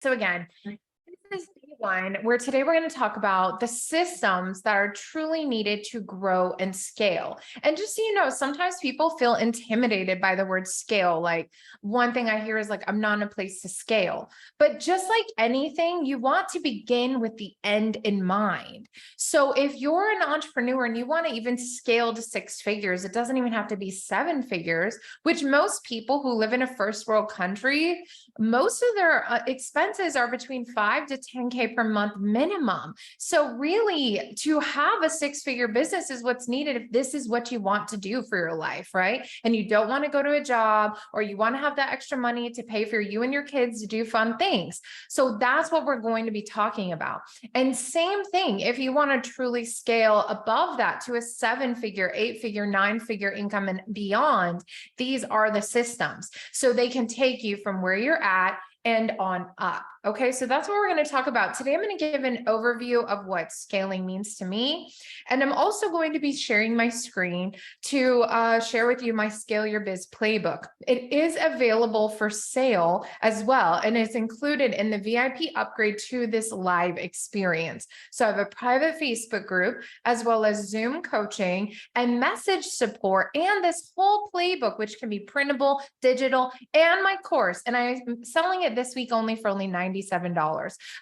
So again, this is day one, where today we're going to talk about the systems that are truly needed to grow and scale. And just so you know, sometimes people feel intimidated by the word scale. Like one thing I hear is like, I'm not in a place to scale. But just like anything, you want to begin with the end in mind. So if you're an entrepreneur and you want to even scale to 6 figures, it doesn't even have to be 7 figures, which most people who live in a first world country, most of their expenses are between 5 to 10K per month minimum. So really, to have a 6 figure business is what's needed if this is what you want to do for your life, right? And you don't want to go to a job, or you want to have that extra money to pay for you and your kids to do fun things. So that's what we're going to be talking about. And same thing, if you want to truly scale above that to a 7 figure, 8 figure, 9 figure income and beyond, these are the systems. So they can take you from where you're at and on up. Okay, so that's what we're going to talk about. Today, I'm going to give an overview of what scaling means to me. And I'm also going to be sharing my screen to share with you my Scale Your Biz Playbook. It is available for sale as well, and it's included in the VIP upgrade to this live experience. So I have a private Facebook group, as well as Zoom coaching and message support, and this whole playbook, which can be printable, digital, and my course. And I'm selling it this week only for only $97.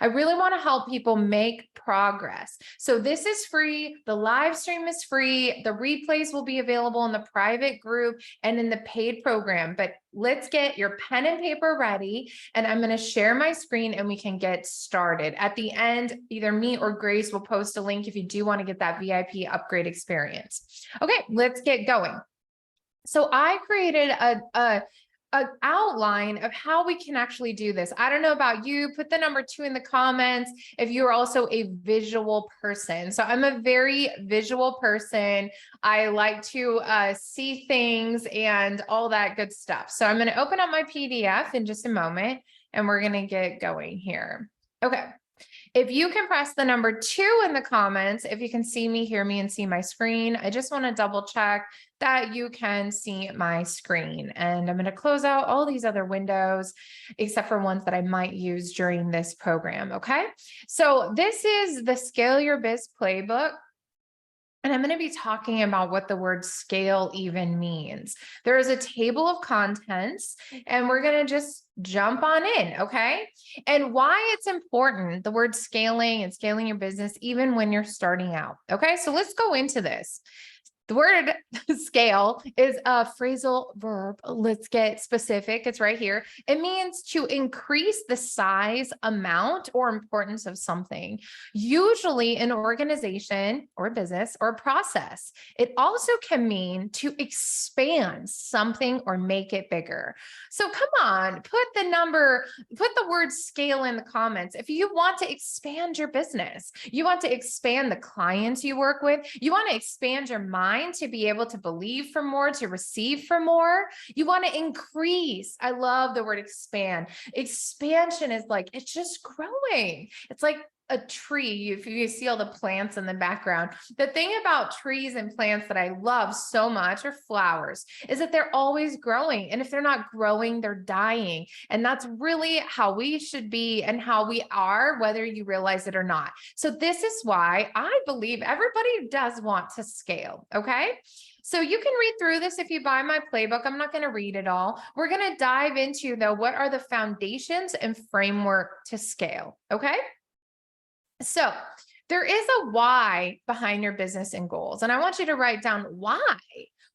I really want to help people make progress. So this is free. The live stream is free. The replays will be available in the private group and in the paid program. But let's get your pen and paper ready. And I'm going to share my screen and we can get started. At the end, either me or Grace will post a link if you do want to get that VIP upgrade experience. Okay, let's get going. So I created an outline of how we can actually do this. I don't know about you, put the number 2 in the comments if you're also a visual person. So I'm a very visual person. I like to see things and all that good stuff. So I'm going to open up my PDF in just a moment and we're going to get going here. Okay. If you can press the number 2 in the comments, if you can see me, hear me, and see my screen, I just want to double check that you can see my screen. And I'm going to close out all these other windows, except for ones that I might use during this program. Okay. So this is the Scale Your Biz Playbook. And I'm going to be talking about what the word scale even means. There is a table of contents, and we're going to just jump on in, okay? And why it's important, the word scaling and scaling your business, even when you're starting out, okay? So let's go into this. The word scale is a phrasal verb. Let's get specific. It's right here. It means to increase the size, amount, or importance of something, usually an organization or business or process. It also can mean to expand something or make it bigger. So come on, put the word scale in the comments. If you want to expand your business, you want to expand the clients you work with, you want to expand your mind to be able to believe for more, to receive for more. You want to increase. I love the word expand. Expansion is like, it's just growing. It's like a tree. If you see all the plants in the background, the thing about trees and plants that I love so much, or flowers, is that they're always growing. And if they're not growing, they're dying. And that's really how we should be and how we are, whether you realize it or not. So this is why I believe everybody does want to scale. Okay. So you can read through this if you buy my playbook. I'm not going to read it all. We're going to dive into, though, what are the foundations and framework to scale. Okay. So there is a why behind your business and goals. And I want you to write down why.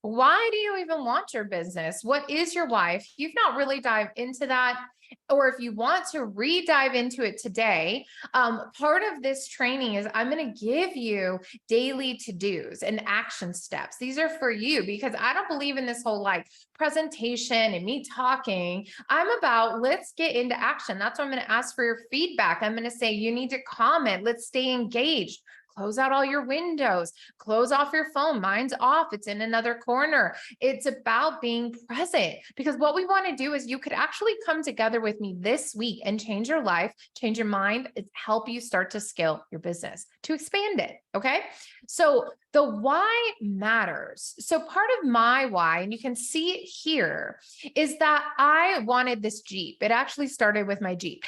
Why do you even want your business? What is your why? If you've not really dived into that, or if you want to re-dive into it today, part of this training is I'm going to give you daily to-dos and action steps. These are for you because I don't believe in this whole like presentation and me talking. I'm about, let's get into action. That's why I'm going to ask for your feedback. I'm going to say, you need to comment. Let's stay engaged. Close out all your windows, close off your phone. Mine's off. It's in another corner. It's about being present, because what we want to do is you could actually come together with me this week and change your life, change your mind, help you start to scale your business, to expand it. Okay. So the why matters. So part of my why, and you can see it here, is that I wanted this Jeep. It actually started with my Jeep.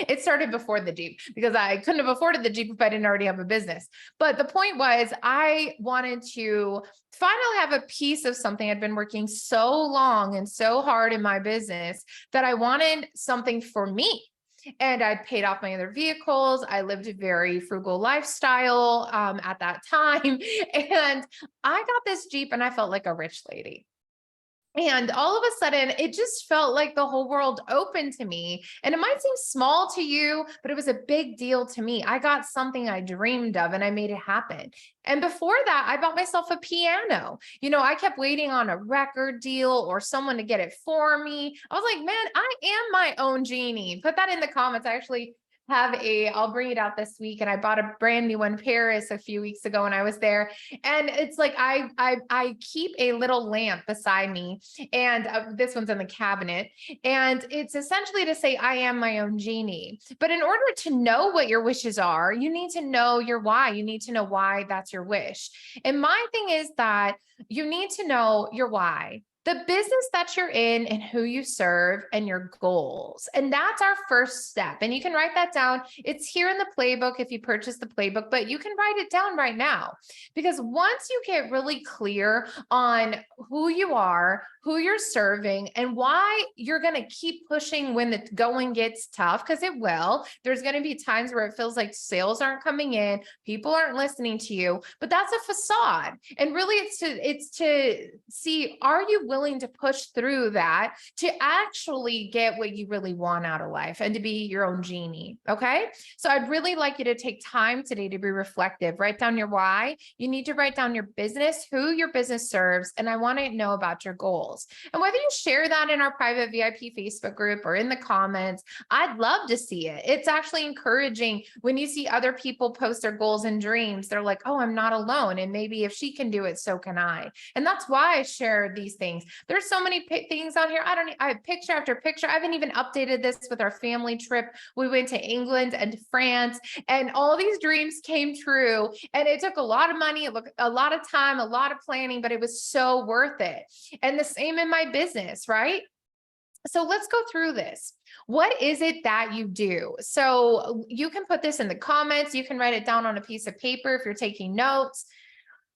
It started before the Jeep because I couldn't have afforded the Jeep if I didn't already have a business. But the point was, I wanted to finally have a piece of something. I'd been working so long and so hard in my business that I wanted something for me. And I'd paid off my other vehicles. I lived a very frugal lifestyle at that time. And I got this Jeep and I felt like a rich lady. And all of a sudden, it just felt like the whole world opened to me. And it might seem small to you, but it was a big deal to me. I got something I dreamed of and I made it happen. And before that, I bought myself a piano. I kept waiting on a record deal or someone to get it for me. I was like, man, I am my own genie. Put that in the comments. I actually I'll bring it out this week. And I bought a brand new one in Paris a few weeks ago when I was there. And it's like, I keep a little lamp beside me, and this one's in the cabinet. And it's essentially to say, I am my own genie. But in order to know what your wishes are, you need to know your why. You need to know why that's your wish. And my thing is that you need to know your why, the business that you're in and who you serve and your goals. And that's our first step. And you can write that down. It's here in the playbook if you purchase the playbook, but you can write it down right now. Because once you get really clear on who you are, who you're serving, and why you're going to keep pushing when the going gets tough, because it will. There's going to be times where it feels like sales aren't coming in, people aren't listening to you, but that's a facade. And really it's to see, are you willing to push through that to actually get what you really want out of life and to be your own genie? Okay. So I'd really like you to take time today to be reflective. Write down your why. You need to write down your business, who your business serves, and I want to know about your goals. And whether you share that in our private VIP Facebook group or in the comments, I'd love to see it. It's actually encouraging when you see other people post their goals and dreams. They're like, oh, I'm not alone. And maybe if she can do it, so can I. And that's why I share these things. There's so many things on here. I have picture after picture. I haven't even updated this with our family trip. We went to England and France, and all these dreams came true. And it took a lot of money, a lot of time, a lot of planning, but it was so worth it. And the same in my business, right? So let's go through this. What is it that you do? So you can put this in the comments. You can write it down on a piece of paper if you're taking notes.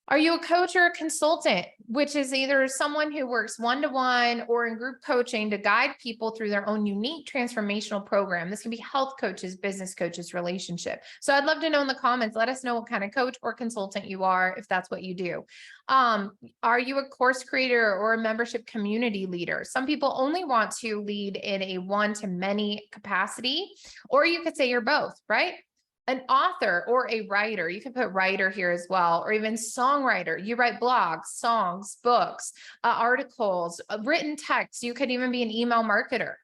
Are you a coach or a consultant, which is either someone who works one-to-one or in group coaching to guide people through their own unique transformational program? This can be health coaches, business coaches, relationship. So I'd love to know in the comments. Let us know what kind of coach or consultant you are, if that's what you do. Are you a course creator or a membership community leader? Some people only want to lead in a one-to-many capacity, or you could say you're both, right? An author or a writer. You can put writer here as well, or even songwriter. You write blogs, songs, books, articles, written text. You could even be an email marketer.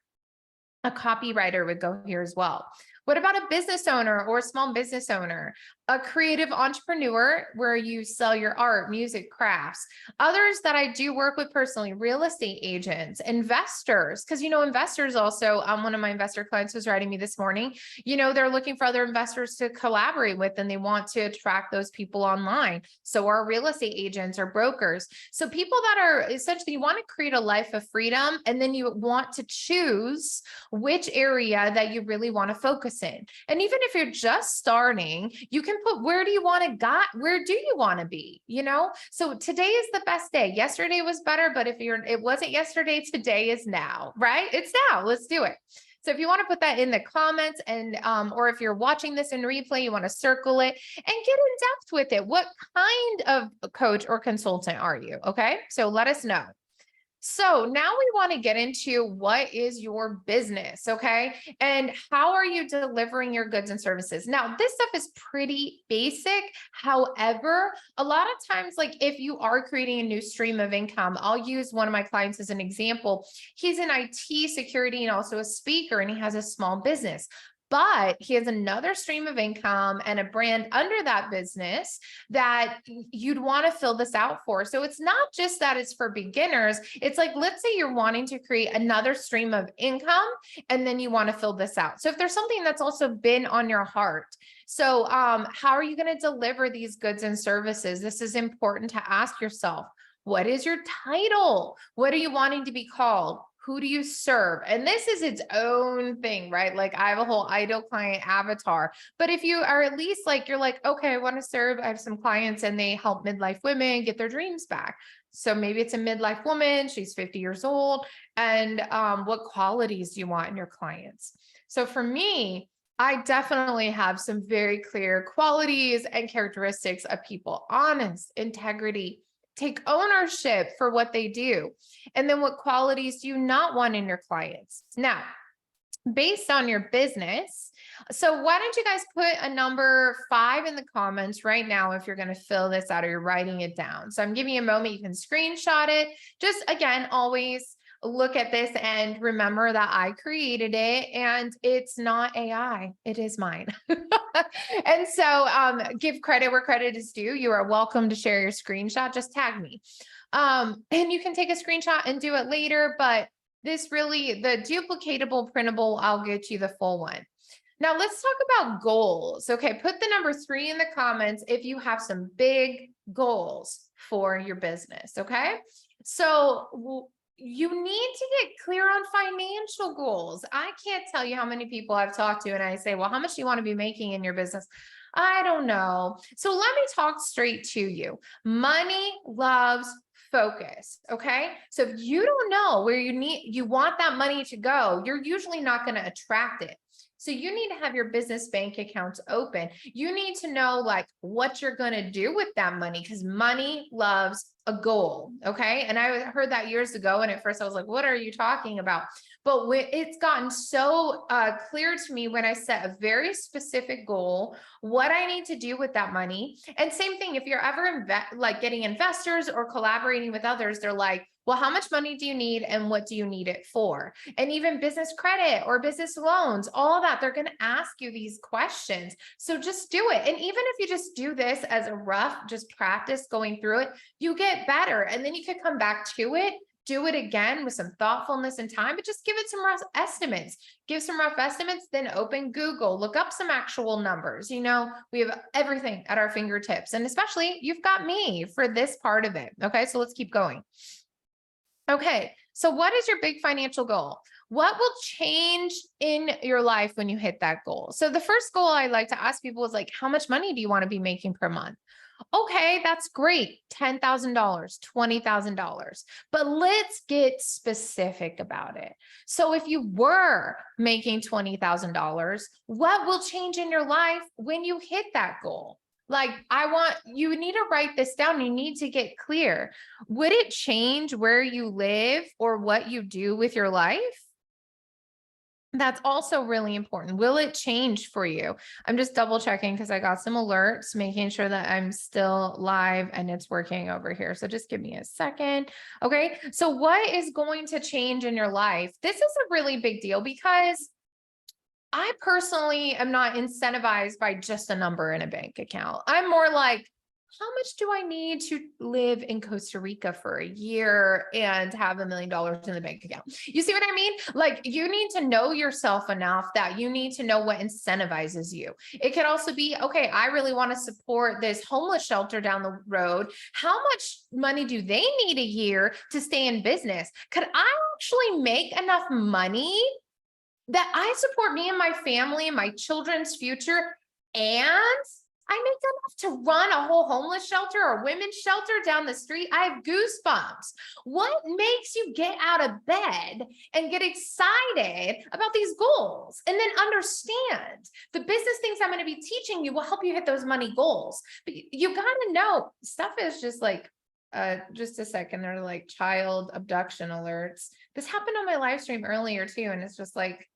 A copywriter would go here as well. What about a business owner or a small business owner? A creative entrepreneur where you sell your art, music, crafts. Others that I do work with personally, real estate agents, investors, because, investors also, one of my investor clients was writing me this morning, they're looking for other investors to collaborate with, and they want to attract those people online. So are real estate agents or brokers. So people that are essentially, you want to create a life of freedom, and then you want to choose which area that you really want to focus in. And even if you're just starting, you can put, where do you want to be? So today is the best day. Yesterday was better, but it wasn't yesterday, today is now, right? It's now. Let's do it. So if you want to put that in the comments, and or if you're watching this in replay, you want to circle it and get in depth with it. What kind of coach or consultant are you? Okay. So let us know. So now we want to get into what is your business, okay? And how are you delivering your goods and services? Now, this stuff is pretty basic. However, a lot of times, like if you are creating a new stream of income, I'll use one of my clients as an example. He's in IT security and also a speaker, and he has a small business. But he has another stream of income and a brand under that business that you'd want to fill this out for. So it's not just that it's for beginners. It's like, let's say you're wanting to create another stream of income, and then you want to fill this out. So if there's something that's also been on your heart, so how are you going to deliver these goods and services? This is important to ask yourself. What is your title? What are you wanting to be called? Who do you serve? And this is its own thing, right? Like I have a whole ideal client avatar. But if you are at least like, you're like, okay, I want to serve, I have some clients and they help midlife women get their dreams back. So maybe it's a midlife woman, she's 50 years old. And what qualities do you want in your clients? So for me, I definitely have some very clear qualities and characteristics of people: honest, integrity, take ownership for what they do. And then what qualities do you not want in your clients? Now, based on your business. So why don't you guys put a number 5 in the comments right now if you're going to fill this out or you're writing it down. So I'm giving you a moment. You can screenshot it. Just again, always look at this and remember that I created it and it's not AI. It is mine. And so give credit where credit is due. You are welcome to share your screenshot. Just tag me. And you can take a screenshot and do it later, but this really, the duplicatable printable, I'll get you the full one. Now let's talk about goals. Okay, put the number 3 in the comments if you have some big goals for your business. Okay, so you need to get clear on financial goals. I can't tell you how many people I've talked to and I say, well, how much do you want to be making in your business? I don't know. So let me talk straight to you. Money loves focus. Okay. So if you don't know where you want that money to go, you're usually not going to attract it. So you need to have your business bank accounts open. You need to know like what you're going to do with that money because money loves a goal. Okay. And I heard that years ago. And at first I was like, what are you talking about? But it's gotten so clear to me when I set a very specific goal, what I need to do with that money. And same thing, if you're ever like getting investors or collaborating with others, they're like, well, how much money do you need and what do you need it for? And even business credit or business loans, all that, they're going to ask you these questions. So just do it. And even if you just do this as a rough, just practice going through it, you get better. And then you could come back to it, do it again with some thoughtfulness and time, but just give it some rough estimates. Give some rough estimates, then open Google, look up some actual numbers. You know, we have everything at our fingertips. And especially you've got me for this part of it. Okay, so let's keep going. Okay, so what is your big financial goal? What will change in your life when you hit that goal? So the first goal I like to ask people is like, how much money do you want to be making per month? Okay, that's great. $10,000, $20,000. But let's get specific about it. So if you were making $20,000, what will change in your life when you hit that goal? Like, you need to write this down. You need to get clear. Would it change where you live or what you do with your life? That's also really important. Will it change for you? I'm just double checking because I got some alerts, making sure that I'm still live and it's working over here. So just give me a second. Okay. So what is going to change in your life? This is a really big deal because I personally am not incentivized by just a number in a bank account. I'm more like, how much do I need to live in Costa Rica for a year and have $1 million in the bank account? You see what I mean? Like you need to know yourself enough that you need to know what incentivizes you. It could also be, okay, I really want to support this homeless shelter down the road. How much money do they need a year to stay in business? Could I actually make enough money that I support me and my family and my children's future, and I make enough to run a whole homeless shelter or women's shelter down the street? I have goosebumps. What makes you get out of bed and get excited about these goals and then understand the business things I'm going to be teaching you will help you hit those money goals? But you got to know stuff is just like, just a second, they're like child abduction alerts. This happened on my live stream earlier too. And it's just like,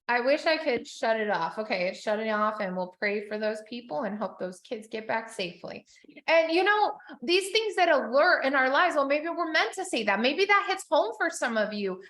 I wish I could shut it off. Okay, it's shutting off and we'll pray for those people and hope those kids get back safely. And you know, these things that alert in our lives, well, maybe we're meant to say that. Maybe that hits home for some of you.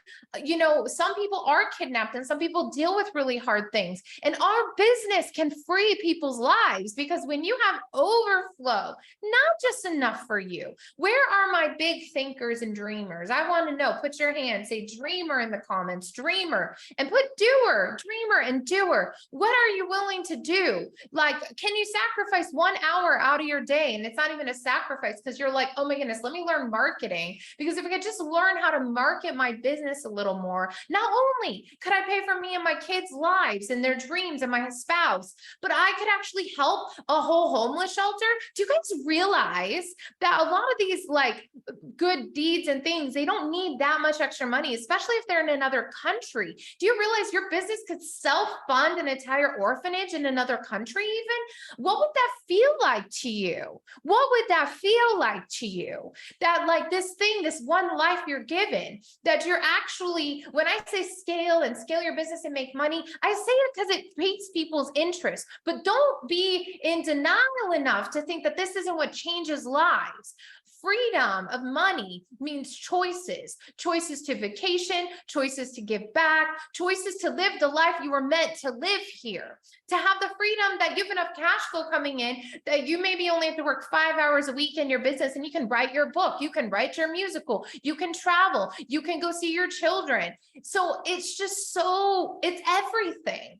You know, some people are kidnapped and some people deal with really hard things. And our business can free people's lives because when you have overflow, not just enough for you. Where are my big thinkers and dreamers? I want to know. Put your hand, say dreamer in the comments, dreamer, and put doer. dreamer, and doer. What are you willing to do? Like, can you sacrifice 1 hour out of your day? And it's not even a sacrifice because you're like, oh my goodness, let me learn marketing. Because if I could just learn how to market my business a little more, not only could I pay for me and my kids' lives and their dreams and my spouse, but I could actually help a whole homeless shelter. Do you guys realize that a lot of these like good deeds and things, they don't need that much extra money, especially if they're in another country? Do you realize your business could self-fund an entire orphanage in another country even? What would that feel like to you? What would that feel like to you? That like this thing, this one life you're given, that you're actually, when I say scale and scale your business and make money, I say it because it piques people's interest, but don't be in denial enough to think that this isn't what changes lives. Freedom of money means choices, choices to vacation, choices to give back, choices to live the life you were meant to live here, to have the freedom that you have enough cash flow coming in, that you maybe only have to work 5 hours a week in your business and you can write your book, you can write your musical, you can travel, you can go see your children. So it's just so, it's everything.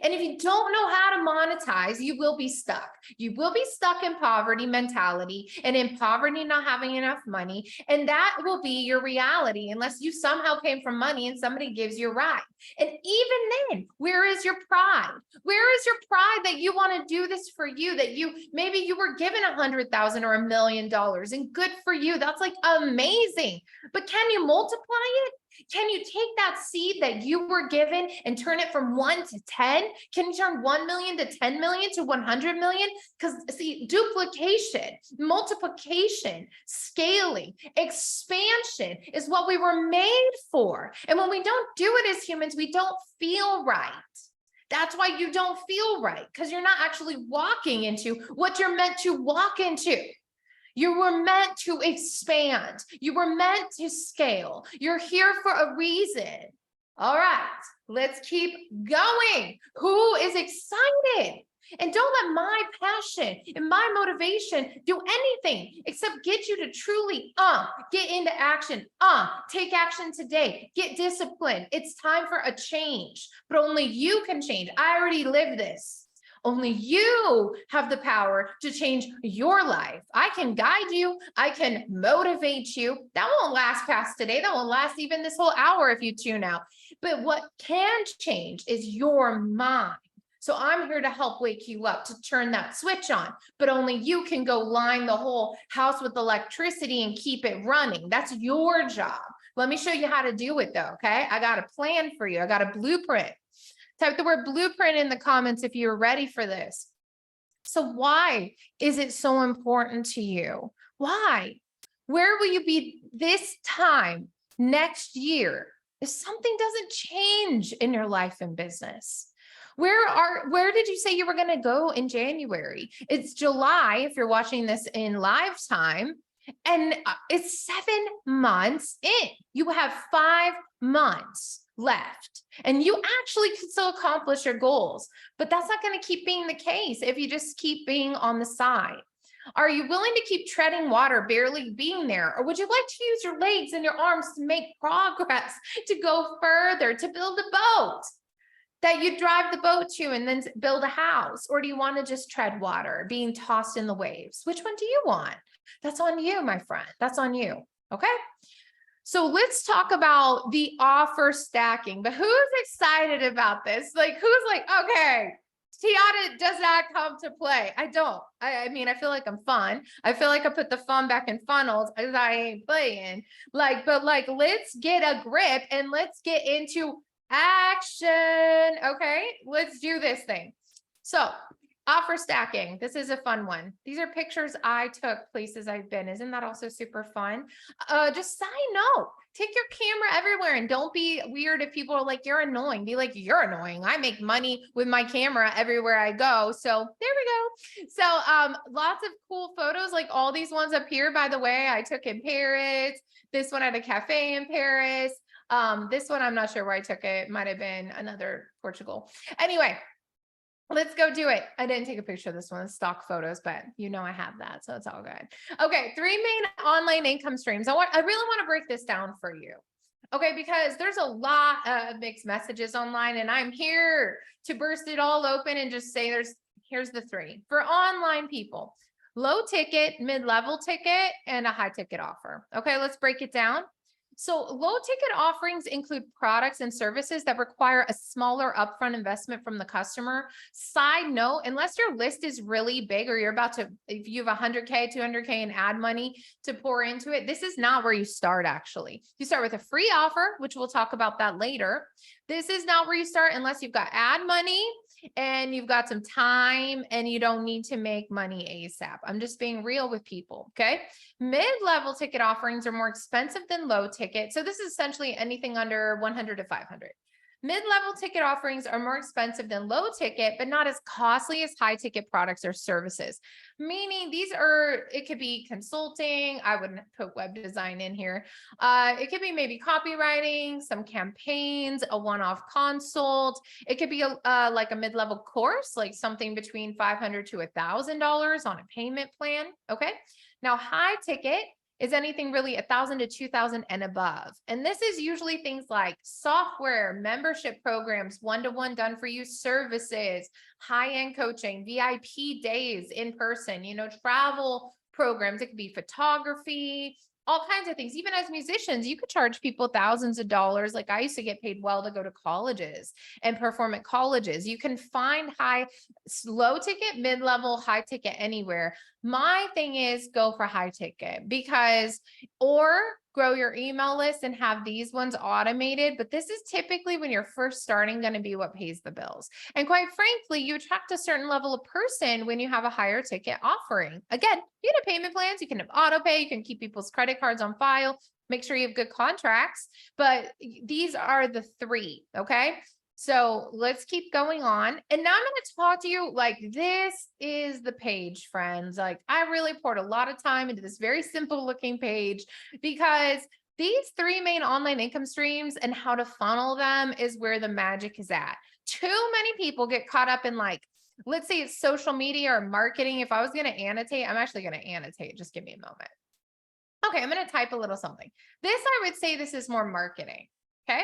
And if you don't know how to monetize, you will be stuck. You will be stuck in poverty mentality and in poverty, not having enough money. And that will be your reality unless you somehow came from money and somebody gives you a ride. And even then, where is your pride? Where is your pride that you want to do this for you, that you, maybe you were given $100,000 or $1 million and good for you. That's like amazing. But can you multiply it? Can you take that seed that you were given and turn it from 1 to 10? Can you turn 1 million to 10 million to 100 million? Because see, duplication, multiplication, scaling, expansion is what we were made for. And when we don't do it as humans, we don't feel right. That's why you don't feel right, because you're not actually walking into what you're meant to walk into. You were meant to expand. You were meant to scale. You're here for a reason. All right, let's keep going. Who is excited? And don't let my passion and my motivation do anything except get you to truly get into action. Take action today. Get disciplined. It's time for a change, but only you can change. I already live this. Only you have the power to change your life. I can guide you. I can motivate you. That won't last past today. That won't last even this whole hour if you tune out. But what can change is your mind. So I'm here to help wake you up, to turn that switch on, but only you can go line the whole house with electricity and keep it running. That's your job. Let me show you how to do it though, okay? I got a plan for you. I got a blueprint. Type the word blueprint in the comments if you're ready for this. So why is it so important to you? Why? Where will you be this time next year if something doesn't change in your life and business? Where did you say you were going to go in January? It's July if you're watching this in live time, and it's 7 months in. You have 5 months left and you actually can still accomplish your goals, but that's not going to keep being the case if you just keep being on the side. Are you willing to keep treading water, barely being there? Or would you like to use your legs and your arms to make progress, to go further, to build a boat that you drive the boat to and then build a house? Or do you want to just tread water, being tossed in the waves? Which one do you want? That's on you, my friend. That's on you. Okay. So let's talk about the offer stacking, but who's excited about this? Like, who's like, okay, Tiana does not come to play. I don't. I mean, I feel like I'm fun. I feel like I put the fun back in funnels as I ain't playing. Like, but like, let's get a grip and let's get into action. Okay, let's do this thing. So offer stacking. This is a fun one. These are pictures I took places I've been. Isn't that also super fun? Just side note, take your camera everywhere and don't be weird if people are like, you're annoying. Be like, you're annoying. I make money with my camera everywhere I go. So there we go. So lots of cool photos, like all these ones up here, by the way, I took in Paris. This one at a cafe in Paris. This one, I'm not sure where I took it. Might have been another Portugal. Anyway, let's go do it. I didn't take a picture of this one, stock photos, but you know I have that, so it's all good. Okay, 3 main online income streams. I really want to break this down for you. Okay, because there's a lot of mixed messages online, and I'm here to burst it all open and just say here's the three for online people: low ticket, mid-level ticket, and a high ticket offer. Okay, let's break it down. So low ticket offerings include products and services that require a smaller upfront investment from the customer. Side note, unless your list is really big or you're about to, if you have 100K, 200K in ad money to pour into it, this is not where you start actually. You start with a free offer, which we'll talk about that later. This is not where you start unless you've got ad money and you've got some time and you don't need to make money ASAP. I'm just being real with people, okay? Mid-level ticket offerings are more expensive than low ticket. So this is essentially anything under 100 to 500. Mid-level ticket offerings are more expensive than low ticket, but not as costly as high ticket products or services. Meaning it could be consulting. I wouldn't put web design in here. It could be maybe copywriting, some campaigns, a one-off consult. It could be like a mid-level course, like something between $500 to $1,000 on a payment plan. Okay. Now, high ticket is anything really 1,000 to 2,000 and above. And this is usually things like software, membership programs, one-to-one done for you services, high-end coaching, VIP days in person, travel programs. It could be photography, all kinds of things. Even as musicians, you could charge people thousands of dollars. Like I used to get paid well to go to colleges and perform at colleges. You can find low ticket, mid-level, high ticket anywhere. My thing is go for high ticket or grow your email list and have these ones automated. But this is typically when you're first starting going to be what pays the bills. And quite frankly, you attract a certain level of person when you have a higher ticket offering. Again, you can have payment plans, you can have auto pay, you can keep people's credit cards on file, make sure you have good contracts. But these are the three, okay? So let's keep going on. And now I'm going to talk to you like this is the page, friends. Like I really poured a lot of time into this very simple looking page because these three main online income streams and how to funnel them is where the magic is at. Too many people get caught up in let's say it's social media or marketing. If I was going to annotate, I'm actually going to annotate. Just give me a moment. Okay, I'm going to type a little something. I would say this is more marketing. Okay.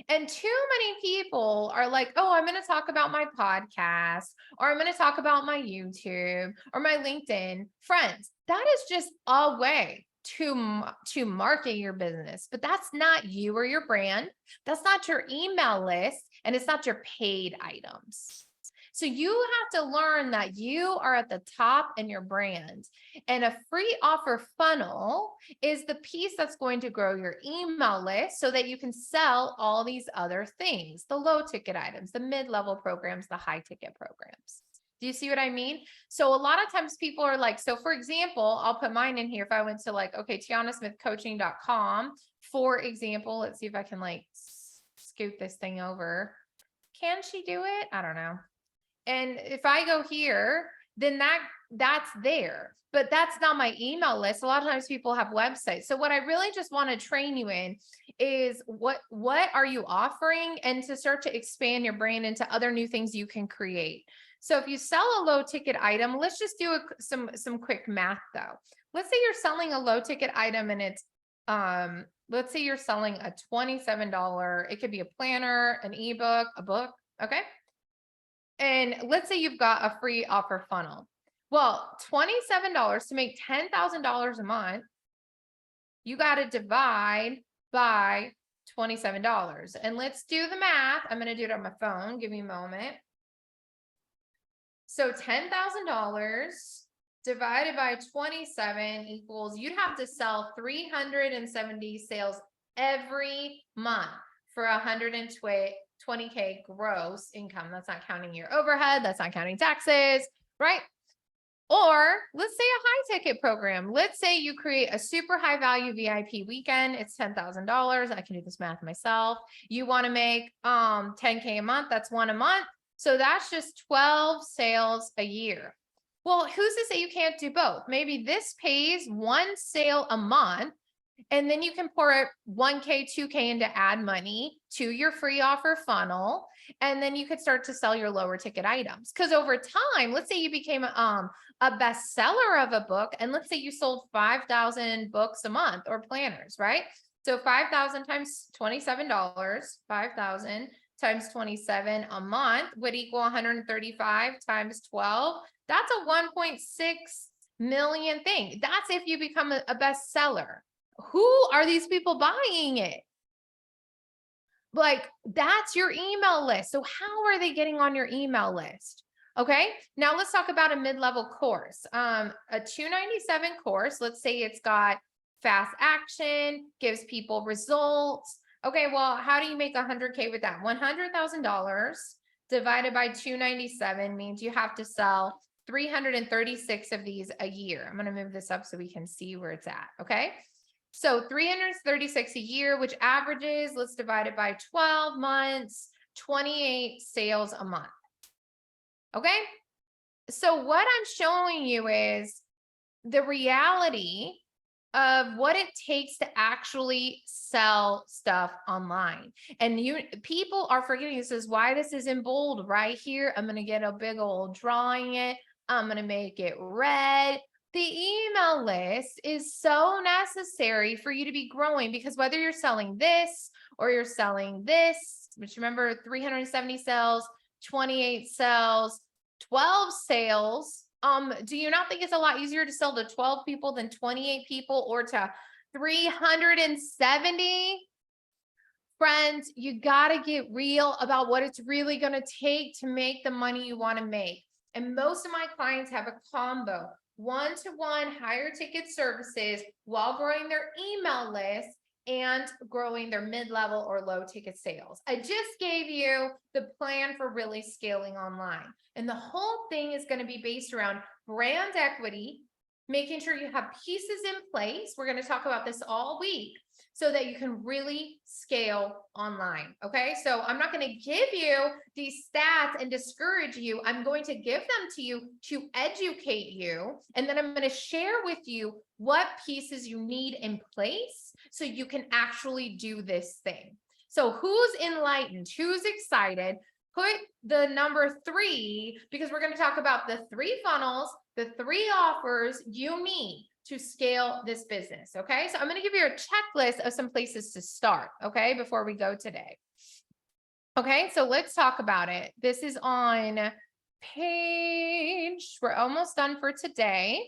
And too many people are like, oh, I'm going to talk about my podcast, or I'm going to talk about my YouTube or my LinkedIn. Friends, that is just a way to market your business, but that's not you or your brand. That's not your email list, and it's not your paid items. So you have to learn that you are at the top in your brand, and a free offer funnel is the piece that's going to grow your email list so that you can sell all these other things, the low ticket items, the mid-level programs, the high ticket programs. Do you see what I mean? So a lot of times people are like, so for example, I'll put mine in here. If I went to TianaSmithCoaching.com, for example, let's see if I can scoot this thing over. Can she do it? I don't know. And if I go here, then that's there, but that's not my email list. A lot of times people have websites. So what I really just want to train you in is what are you offering, and to start to expand your brand into other new things you can create. So if you sell a low ticket item, let's just do some quick math though. Let's say you're selling a low ticket item and it's, let's say you're selling a $27. It could be a planner, an ebook, a book. Okay. And let's say you've got a free offer funnel. Well, $27 to make $10,000 a month, you got to divide by $27. And let's do the math. I'm going to do it on my phone. Give me a moment. So $10,000 divided by 27 equals, you'd have to sell 370 sales every month for 120K gross income. That's not counting your overhead. That's not counting taxes, right? Or let's say a high ticket program. Let's say you create a super high value VIP weekend. It's $10,000. I can do this math myself. You want to make 10K a month. That's one a month. So that's just 12 sales a year. Well, who's to say you can't do both? Maybe this pays one sale a month, and then you can pour 1K, 2K into ad money to your free offer funnel. And then you could start to sell your lower ticket items. Because over time, let's say you became a bestseller of a book, and let's say you sold 5,000 books a month or planners, right? So 5,000 times $27, 5,000 times 27 a month would equal 135 times 12. That's a 1.6 million thing. That's if you become a bestseller. Who are these people buying it? Like, that's your email list. So how are they getting on your email list? Okay, now let's talk about a mid-level course. A 297 course, let's say it's got fast action, gives people results. Okay, well, how do you make 100K with that? $100,000 divided by 297 means you have to sell 336 of these a year. I'm going to move this up so we can see where it's at. Okay, so 336 a year, which averages, let's divide it by 12 months, 28 sales a month. Okay. So what I'm showing you is the reality of what it takes to actually sell stuff online. And people are forgetting, this is why this is in bold right here. I'm going to get a big old drawing it. I'm going to make it red. The email list is so necessary for you to be growing, because whether you're selling this or you're selling this, which remember 370 sales, 28 sales, 12 sales. Do you not think it's a lot easier to sell to 12 people than 28 people or to 370? Friends, you got to get real about what it's really going to take to make the money you want to make. And most of my clients have a combo, one-to-one higher ticket services while growing their email list and growing their mid-level or low ticket sales. I just gave you the plan for really scaling online. And the whole thing is going to be based around brand equity, making sure you have pieces in place. We're going to talk about this all week so that you can really scale online. Okay. So I'm not going to give you these stats and discourage you. I'm going to give them to you to educate you. And then I'm going to share with you what pieces you need in place so you can actually do this thing. So who's enlightened? Who's excited? Put the number 3, because we're going to talk about the 3 funnels, the 3 offers you need to scale this business. Okay. So I'm going to give you a checklist of some places to start. Okay. Before we go today. Okay. So let's talk about it. This is on we're almost done for today.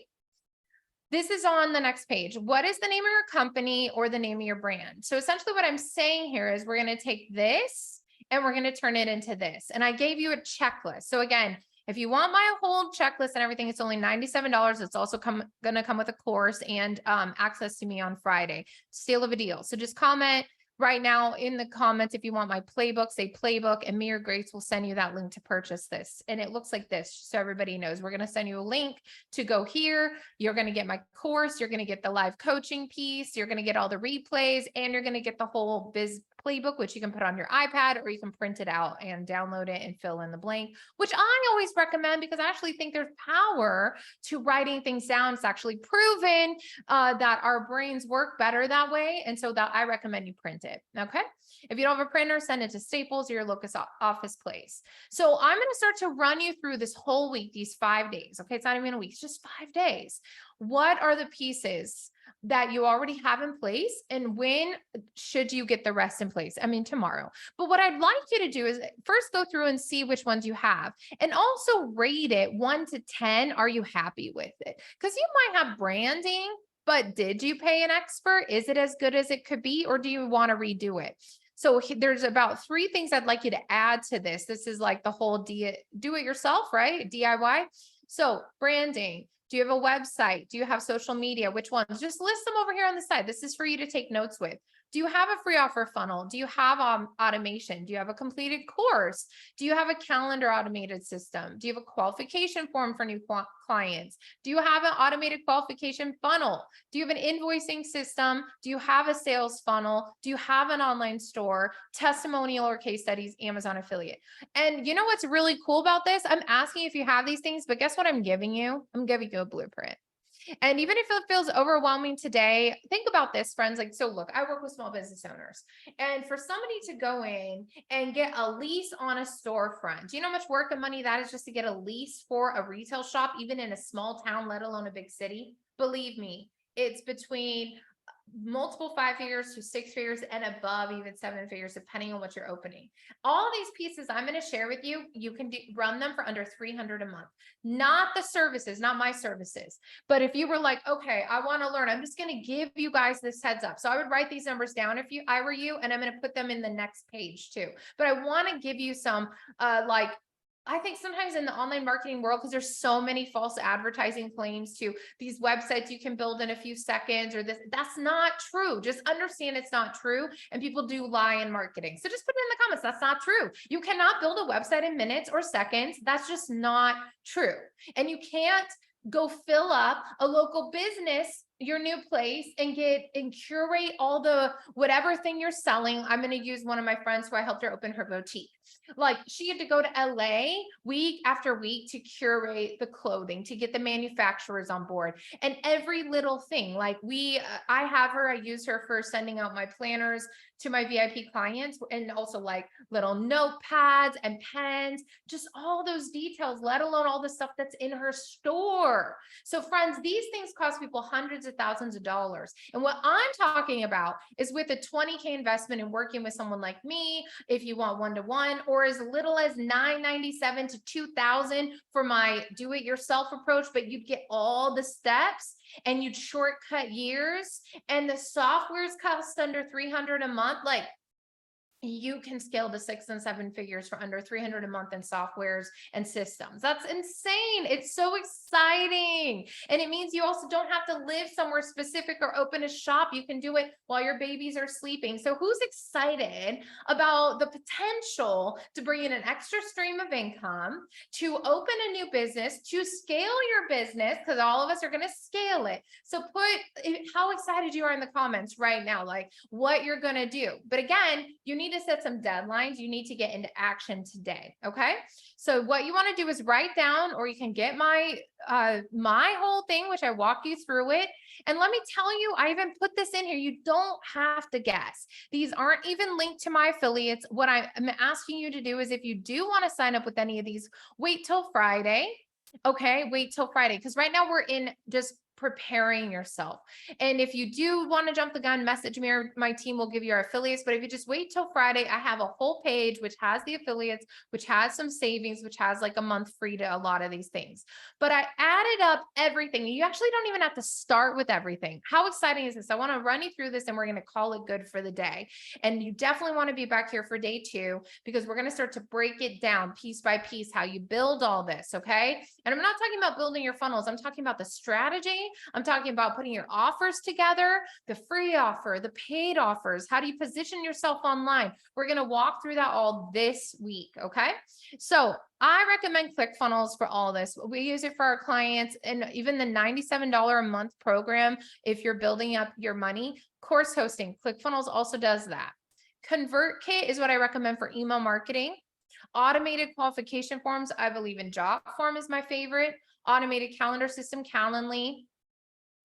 This is on the next page. What is the name of your company or the name of your brand? So essentially what I'm saying here is we're going to take this and we're going to turn it into this. And I gave you a checklist. So again, if you want my whole checklist and everything, it's only $97. It's also going to come with a course and access to me on Friday. Steal of a deal. So just comment right now in the comments if you want my playbook, say playbook, and me or Grace will send you that link to purchase this. And it looks like this, so everybody knows. We're going to send you a link to go here. You're going to get my course. You're going to get the live coaching piece. You're going to get all the replays, and you're going to get the whole Biz Playbook, which you can put on your iPad or you can print it out and download it and fill in the blank, which I always recommend because I actually think there's power to writing things down. It's actually proven that our brains work better that way. And so that I recommend you print it. Okay. If you don't have a printer, send it to Staples or your locus office place. So I'm going to start to run you through this whole week, these 5 days. Okay. It's not even a week, it's just 5 days. What are the pieces that you already have in place, and when should you get the rest in place? I mean, tomorrow. But what I'd like you to do is first go through and see which ones you have, and also rate it 1 to 10. Are you happy with it? Because you might have branding, but did you pay an expert? Is it as good as it could be, or do you want to redo it? So there's about 3 things I'd like you to add to this. This is like the whole do it yourself, right? DIY. So branding. Do you have a website? Do you have social media? Which ones? Just list them over here on the side. This is for you to take notes with. Do you have a free offer funnel? Do you have automation? Do you have a completed course? Do you have a calendar automated system? Do you have a qualification form for new clients? Do you have an automated qualification funnel? Do you have an invoicing system? Do you have a sales funnel? Do you have an online store, testimonial or case studies, Amazon affiliate? And you know what's really cool about this? I'm asking if you have these things, but guess what I'm giving you? I'm giving you a blueprint. And even if it feels overwhelming today, think about this, friends. Like, so look, I work with small business owners, and for somebody to go in and get a lease on a storefront, do you know how much work and money that is just to get a lease for a retail shop, even in a small town, let alone a big city? Believe me, it's between multiple 5 figures to 6 figures and above, even 7 figures, depending on what you're opening. All these pieces I'm going to share with you, you can run them for under 300 a month. Not the services, not my services. But if you were like, okay, I want to learn, I'm just going to give you guys this heads up. So I would write these numbers down if I were you, and I'm going to put them in the next page too. But I want to give you some I think sometimes in the online marketing world, because there's so many false advertising claims to these websites you can build in a few seconds or this, that's not true. Just understand it's not true. And people do lie in marketing. So just put it in the comments. That's not true. You cannot build a website in minutes or seconds. That's just not true. And you can't go fill up a local business, your new place, and curate all the whatever thing you're selling. I'm going to use one of my friends who I helped her open her boutique. Like, she had to go to LA week after week to curate the clothing, to get the manufacturers on board, and every little thing. Like, I have her, I use her for sending out my planners to my VIP clients, and also like little notepads and pens, just all those details, let alone all the stuff that's in her store. So friends, these things cost people hundreds of thousands of dollars. And what I'm talking about is with a 20K investment in working with someone like me, if you want one-to-one, or as little as $997 to $2,000 for my do-it-yourself approach, but you'd get all the steps and you'd shortcut years, and the softwares cost under 300 a month. Like, you can scale to 6 and 7 figures for under 300 a month in softwares and systems. That's insane. It's so exciting. And it means you also don't have to live somewhere specific or open a shop. You can do it while your babies are sleeping. So who's excited about the potential to bring in an extra stream of income, to open a new business, to scale your business? Because all of us are going to scale it. So put how excited you are in the comments right now, like what you're going to do. But again, you need to set some deadlines. You need to get into action today. Okay. So what you want to do is write down, or you can get my whole thing, which I walk you through it. And let me tell you, I even put this in here. You don't have to guess. These aren't even linked to my affiliates. What I'm asking you to do is, if you do want to sign up with any of these, wait till Friday. Okay. Wait till Friday. Because right now we're in just preparing yourself. And if you do want to jump the gun, message me, or my team will give you our affiliates. But if you just wait till Friday, I have a whole page which has the affiliates, which has some savings, which has like a month free to a lot of these things. But I added up everything. You actually don't even have to start with everything. How exciting is this? I want to run you through this, and we're going to call it good for the day. And you definitely want to be back here for day 2, because we're going to start to break it down piece by piece, how you build all this. Okay. And I'm not talking about building your funnels. I'm talking about the strategy. I'm talking about putting your offers together, the free offer, the paid offers. How do you position yourself online? We're going to walk through that all this week. Okay. So I recommend ClickFunnels for all this. We use it for our clients, and even the $97 a month program, if you're building up your money. Course hosting, ClickFunnels also does that. ConvertKit is what I recommend for email marketing. Automated qualification forms, I believe in Jotform is my favorite. Automated calendar system, Calendly.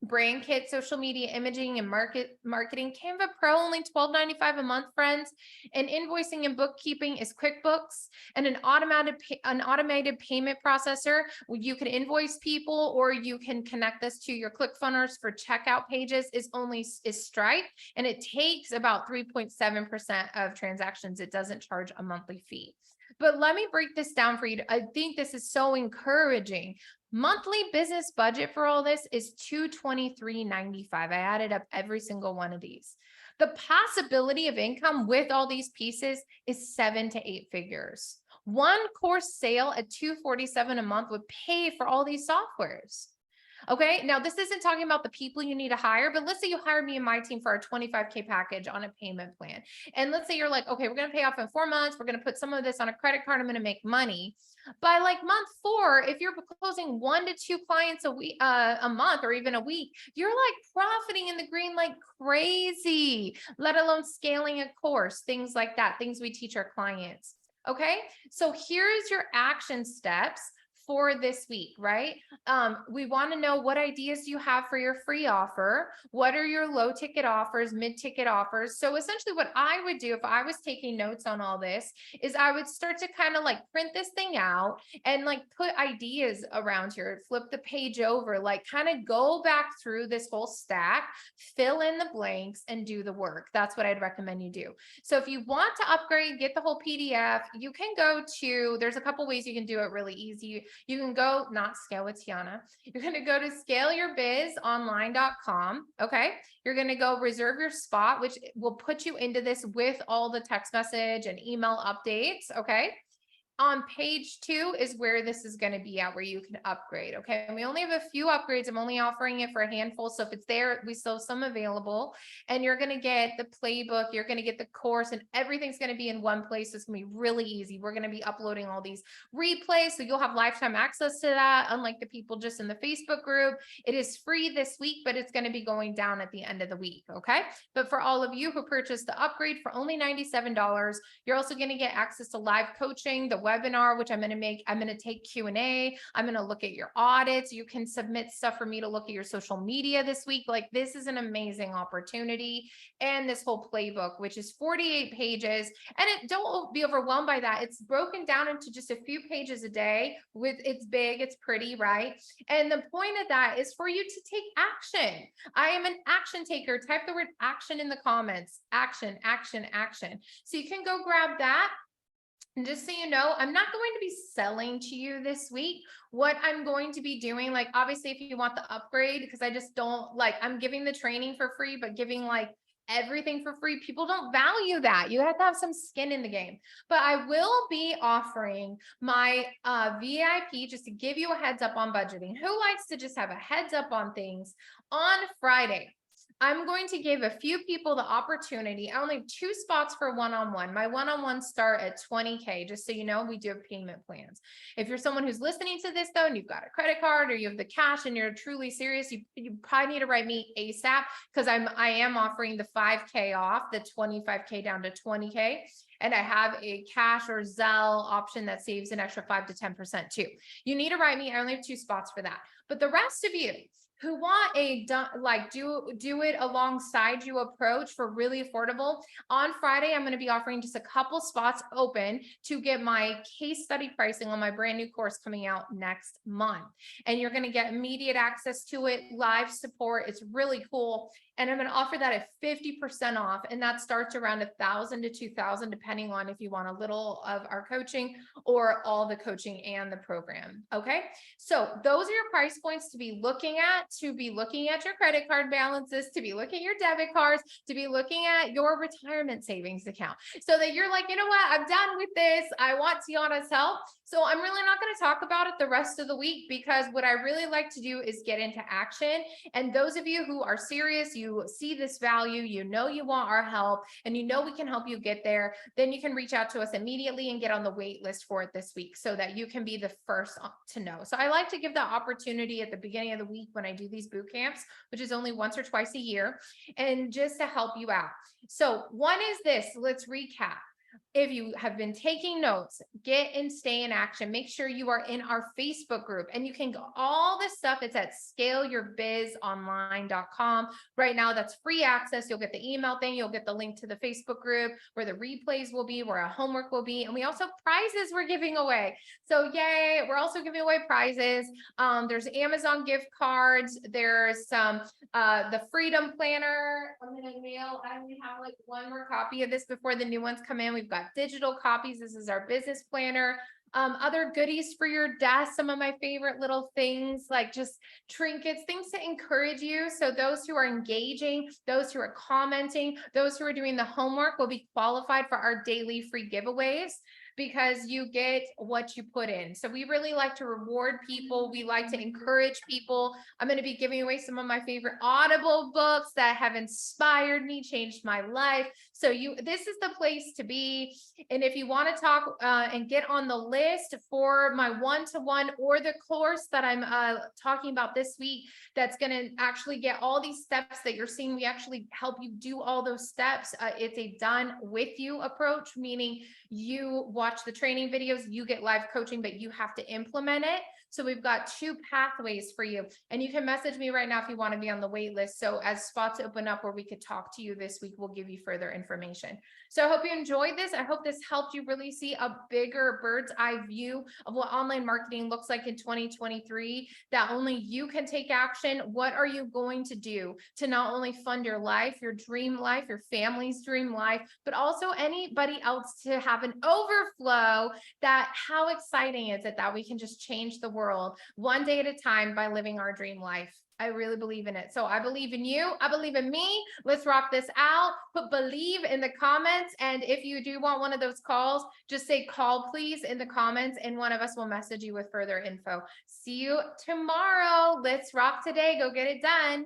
Brand kit, social media imaging and marketing. Canva Pro, only $12.95 a month, friends. And invoicing and bookkeeping is QuickBooks. And an automated payment processor. You can invoice people, or you can connect this to your ClickFunnels for checkout pages, is Stripe. And it takes about 3.7% of transactions. It doesn't charge a monthly fee. But let me break this down for you. I think this is so encouraging. Monthly business budget for all this is $223.95. I added up every single one of these. The possibility of income with all these pieces is 7 to 8 figures. One course sale at $247 a month would pay for all these softwares. Okay. Now, this isn't talking about the people you need to hire, but let's say you hire me and my team for our 25K package on a payment plan. And let's say you're like, okay, we're going to pay off in 4 months. We're going to put some of this on a credit card. I'm going to make money. By like month 4, if you're closing 1 to 2 clients a week, a month, or even a week, you're like profiting in the green like crazy, let alone scaling a course, things like that, things we teach our clients. Okay. So here's your action steps for this week, right? We want to know what ideas you have for your free offer. What are your low ticket offers, mid ticket offers? So essentially what I would do if I was taking notes on all this is I would start to kind of like print this thing out and like put ideas around here, flip the page over, like kind of go back through this whole stack, fill in the blanks and do the work. That's what I'd recommend you do. So if you want to upgrade, get the whole PDF, you can go to, there's a couple ways you can do it really easy. You can go, not Scale with Tiana. You're going to go to scaleyourbizonline.com. Okay. You're going to go reserve your spot, which will put you into this with all the text message and email updates. Okay. On page 2 is where this is going to be at, where you can upgrade. Okay. And we only have a few upgrades. I'm only offering it for a handful. So if it's there, we still have some available, and you're going to get the playbook, you're going to get the course, and everything's going to be in one place. It's going to be really easy. We're going to be uploading all these replays. So you'll have lifetime access to that. Unlike the people just in the Facebook group, it is free this week, but it's going to be going down at the end of the week. Okay. But for all of you who purchased the upgrade for only $97, you're also going to get access to live coaching, the webinar, which I'm going to take Q&A. I'm going to look at your audits. You can submit stuff for me to look at your social media this week. Like, this is an amazing opportunity. And this whole playbook, which is 48 pages, and don't be overwhelmed by that. It's broken down into just a few pages a day. It's big, it's pretty, right? And the point of that is for you to take action. I am an action taker. Type the word action in the comments. Action, action, action. So you can go grab that. And just so you know, I'm not going to be selling to you this week. What I'm going to be doing, like, obviously, if you want the upgrade, because I just don't like, I'm giving the training for free, but giving like everything for free, people don't value that. You have to have some skin in the game. But I will be offering my VIP, just to give you a heads up on budgeting. Who likes to just have a heads up on things? On Friday, I'm going to give a few people the opportunity. I only have 2 spots for one-on-one. My one-on-ones start at $20K. Just so you know, we do have payment plans. If you're someone who's listening to this though, and you've got a credit card or you have the cash and you're truly serious, you probably need to write me ASAP, because I am offering the 5K off, the 25K down to 20K. And I have a cash or Zelle option that saves an extra 5 to 10% too. You need to write me. I only have 2 spots for that. But the rest of you who want a do it alongside you approach for really affordable, on Friday, I'm going to be offering just a couple spots open to get my case study pricing on my brand new course coming out next month. And you're going to get immediate access to it, live support. It's really cool. And I'm going to offer that at 50% off. And that starts around $1,000 to $2,000, depending on if you want a little of our coaching or all the coaching and the program. Okay. So those are your price points to be looking at your credit card balances, to be looking at your debit cards, to be looking at your retirement savings account, so that you're like, you know what, I'm done with this. I want Tiana's help. So I'm really not going to talk about it the rest of the week, because what I really like to do is get into action. And those of you who are serious, you see this value, you know you want our help, and you know we can help you get there, then you can reach out to us immediately and get on the wait list for it this week, so that you can be the first to know. So I like to give that opportunity at the beginning of the week when I do these boot camps, which is only once or twice a year, and just to help you out. So one is this, let's recap. If you have been taking notes, get and stay in action. Make sure you are in our Facebook group, and you can go, all this stuff is at scaleyourbizonline.com. Right now, that's free access. You'll get the email thing. You'll get the link to the Facebook group where the replays will be, where our homework will be. And we also have prizes we're giving away. So yay, we're also giving away prizes. There's Amazon gift cards. There's some, the Freedom Planner. I'm going to mail, I only have like 1 more copy of this before the new ones come in. We've got digital copies. This is our business planner. Other goodies for your desk. Some of my favorite little things, like just trinkets, things to encourage you. So those who are engaging, those who are commenting, those who are doing the homework will be qualified for our daily free giveaways, because you get what you put in. So we really like to reward people. We like to encourage people. I'm going to be giving away some of my favorite Audible books that have inspired me, changed my life. So this is the place to be. And if you want to talk and get on the list for my one-to-one or the course that I'm talking about this week, that's going to actually get all these steps that you're seeing. We actually help you do all those steps. It's a done with you approach, meaning you watch watch the training videos, you get live coaching, but you have to implement it. So we've got 2 pathways for you. And you can message me right now if you want to be on the wait list. So as spots open up where we could talk to you this week, we'll give you further information. So I hope you enjoyed this. I hope this helped you really see a bigger bird's eye view of what online marketing looks like in 2023, that only you can take action. What are you going to do to not only fund your life, your dream life, your family's dream life, but also anybody else to have an overflow? That how exciting is it that we can just change the world one day at a time by living our dream life? I really believe in it. So I believe in you. I believe in me. Let's rock this out. Put believe in the comments. And if you do want one of those calls, just say call please in the comments and one of us will message you with further info. See you tomorrow. Let's rock today. Go get it done.